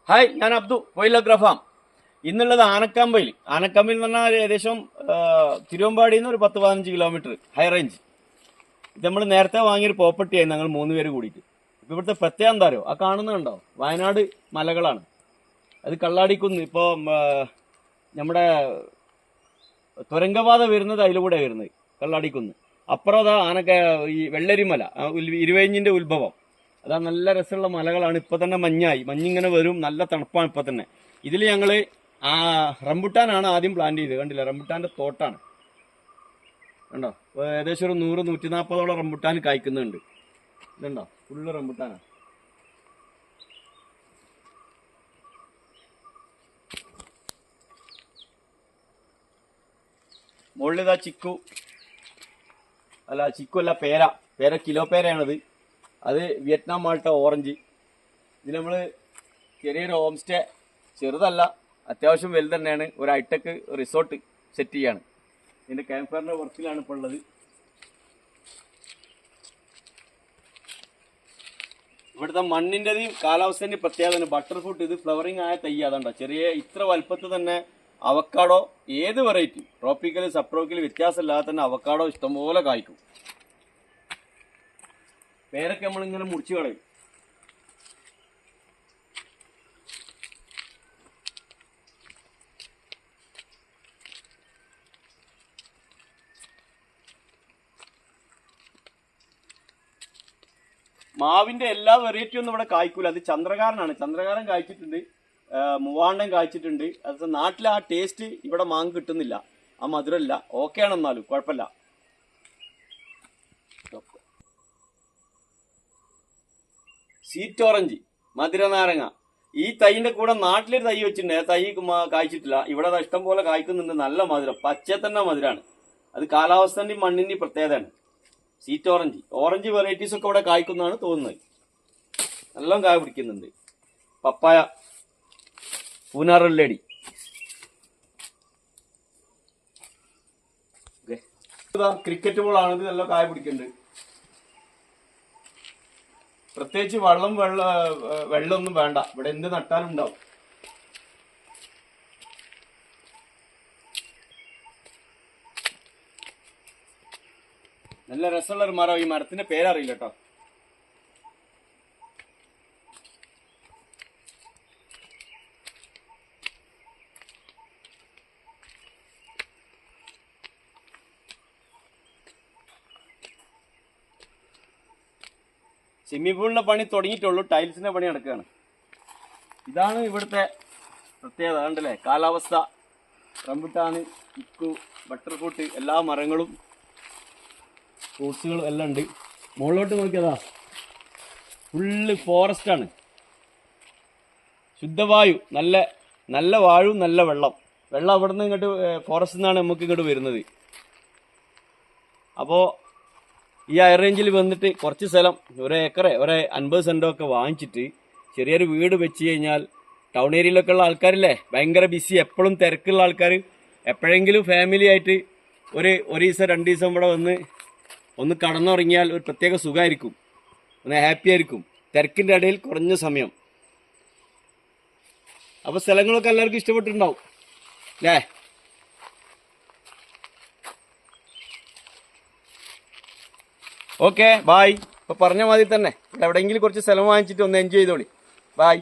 Hi, ഞാൻ അബ്ദു വൈലോഗ്രാഫാം. ഇന്നുള്ളത് ആനക്കാമ്പയിൽ. ആനക്കാമ്പയിൽ എന്ന് പറഞ്ഞാൽ ഏകദേശം തിരുവമ്പാടിയിൽ നിന്ന് ഒരു 10-15 കിലോമീറ്റർ ഹൈ റേഞ്ച്. ഇത് നമ്മൾ നേരത്തെ വാങ്ങിയൊരു പ്രോപ്പർട്ടിയായി ഞങ്ങൾ 3 പേര് കൂടിയിട്ട്. ഇപ്പം ഇവിടുത്തെ പ്രത്യേകം എന്താ അറിയോ? ആ കാണുന്നുണ്ടോ? വയനാട് മലകളാണ്. അത് കള്ളാടിക്കുന്ന്. ഇപ്പോൾ നമ്മുടെ തുരങ്കപാത വരുന്നത് അതിലൂടെ വരുന്നത്, കള്ളാടിക്കുന്ന്. അപ്പുറം അതാ ഈ വെള്ളരിമല, ഇരുവഴിഞ്ഞിന്റെ ഉത്ഭവം. അതാ നല്ല രസമുള്ള മലകളാണ്. ഇപ്പൊ തന്നെ മഞ്ഞിങ്ങനെ വരും, നല്ല തണുപ്പാണ് ഇപ്പൊ തന്നെ. ഇതിൽ ഞങ്ങള് റംബുട്ടാനാണ് ആദ്യം പ്ലാന്റ് ചെയ്തത്. കണ്ടില്ല, റംബുട്ടാന്റെ തോട്ടാണ് കണ്ടോ. ഏകദേശം ഒരു 100-140 റംബുട്ടാൻ കായ്ക്കുന്നുണ്ട്. ഇതുണ്ടോ, ഫുള്ള് റംബുട്ടാനാ. മുകളിലിതാ ചിക്കു അല്ല, പേര കിലോ പേരയാണത്. അത് വിയറ്റ്നാം മാൾട്ട ഓറഞ്ച്. ഇത് നമ്മൾ ചെറിയൊരു ഹോം സ്റ്റേ, ചെറുതല്ല, അത്യാവശ്യം വലുത് തന്നെയാണ്. ഒരു ഹൈടെക് റിസോർട്ട് സെറ്റ് ചെയ്യാണ്. ഇതിന്റെ ക്യാമ്പ് ഫയറിന്റെ വർക്കിലാണ് ഇപ്പോൾ ഉള്ളത്. ഇവിടുത്തെ മണ്ണിന്റെയും കാലാവസ്ഥേന്റെയും പ്രത്യേകത ബട്ടർ ഫ്രൂട്ട്. ഇത് ഫ്ലവറിങ് ആയ തൈ. അതുണ്ടോ, ചെറിയ ഇത്ര വലുപ്പത്തിൽ തന്നെ അവക്കാഡോ, ഏത് വെറൈറ്റി, ട്രോപ്പിക്കൽ സബ്ട്രോപ്പിക്കൽ വ്യത്യാസമില്ലാതെ തന്നെ അവക്കാഡോ ഇഷ്ടംപോലെ കായ്ക്കും. പേരൊക്കെ നമ്മളിങ്ങനെ മുറിച്ചു കളയും. മാവിന്റെ എല്ലാ വെറൈറ്റി ഒന്നും ഇവിടെ കായ്ക്കൂല. അത് ചന്ദ്രകാരനാണ്. ചന്ദ്രകാരൻ കായ്ച്ചിട്ടുണ്ട്, മൂവാണ്ടൻ കായ്ച്ചിട്ടുണ്ട്. അത് നാട്ടിലെ ആ ടേസ്റ്റ് ഇവിടെ മാങ്ങ കിട്ടുന്നില്ല, ആ മധുരമില്ല. ഓക്കെ ആണെന്നാലും കുഴപ്പമില്ല. സ്വീറ്റ് ഓറഞ്ച്, മധുര നാരങ്ങ. ഈ തൈന്റെ കൂടെ നാട്ടിലൊരു തൈ വെച്ചിട്ടുണ്ട്. ആ തൈ കായ്ച്ചിട്ടില്ല. ഇവിടെ ഇഷ്ടം പോലെ കായ്ക്കുന്നുണ്ട്. നല്ല മധുരം, പച്ച തന്നെ മധുരമാണ്. അത് കാലാവസ്ഥന്റെയും മണ്ണിന്റെയും പ്രത്യേകതയാണ്. സ്വീറ്റ് ഓറഞ്ച് വെറൈറ്റീസ് ഒക്കെ ഇവിടെ കായ്ക്കുന്നതാണ് തോന്നുന്നത്. നല്ല കായ പിടിക്കുന്നുണ്ട്. പപ്പായ, പൂനാറല്ലേടി. ക്രിക്കറ്റ് ബോൾ ആണ്. ഇത് നല്ല കായ പിടിക്കുന്നുണ്ട്. പ്രത്യേകിച്ച് വെള്ളമൊന്നും വേണ്ട. ഇവിടെ എന്ത് നട്ടാലും ഉണ്ടാവും. നല്ല രസമുള്ള ഒരു മരം. ഈ മരത്തിന്റെ പേരറിയില്ല കേട്ടോ. സ്വിമ്മിംഗ് പൂളിന്റെ പണി തുടങ്ങിയിട്ടുള്ളൂ, ടൈൽസിന്റെ പണി നടക്കുകയാണ്. ഇതാണ് ഇവിടുത്തെ പ്രത്യേകത. കണ്ടല്ലേ, കാലാവസ്ഥ. റംബുട്ടാന്, ചിക്കു, ബട്ടർ ഫ്രൂട്ട്, എല്ലാ മരങ്ങളും ഫ്രൂട്ട്സുകളും എല്ലാം ഉണ്ട്. മുകളിലോട്ട് നോക്കിയതാ, ഫുള്ള് ഫോറസ്റ്റാണ്. ശുദ്ധവായു, നല്ല നല്ല വായു, നല്ല വെള്ളം. അവിടെ നിന്ന് ഇങ്ങോട്ട് ഫോറസ്റ്റിൽ നിന്നാണ് നമുക്ക് ഇങ്ങോട്ട് വരുന്നത്. അപ്പോൾ ഈ ഹൈ റേഞ്ചിൽ വന്നിട്ട് കുറച്ച് സ്ഥലം, ഒരു 50 സെന്റോ ഒക്കെ വാങ്ങിച്ചിട്ട് ചെറിയൊരു വീട് വെച്ച് കഴിഞ്ഞാൽ, ടൗൺ ഏരിയയിലൊക്കെ ഉള്ള ആൾക്കാരില്ലേ, ഭയങ്കര ബിസി, എപ്പോഴും തിരക്കുള്ള ആൾക്കാർ, എപ്പോഴെങ്കിലും ഫാമിലി ആയിട്ട് ഒരു ദിവസം 2 ദിവസം ഇവിടെ വന്ന് ഒന്ന് കടന്നുറങ്ങിയാൽ ഒരു പ്രത്യേക സുഖമായിരിക്കും, ഒന്ന് ഹാപ്പി ആയിരിക്കും. തിരക്കിൻ്റെ ഇടയിൽ കുറഞ്ഞ സമയം. അപ്പോൾ സ്ഥലങ്ങളൊക്കെ എല്ലാവർക്കും ഇഷ്ടപ്പെട്ടിട്ടുണ്ടാവും അല്ലേ? Okay, bye. ഇപ്പൊ പറഞ്ഞ മാതിരി തന്നെ എവിടെയെങ്കിലും കുറച്ച് സ്ഥലം വാങ്ങിച്ചിട്ട് ഒന്ന് എൻജോയ് ചെയ്തോളി. ബായ്.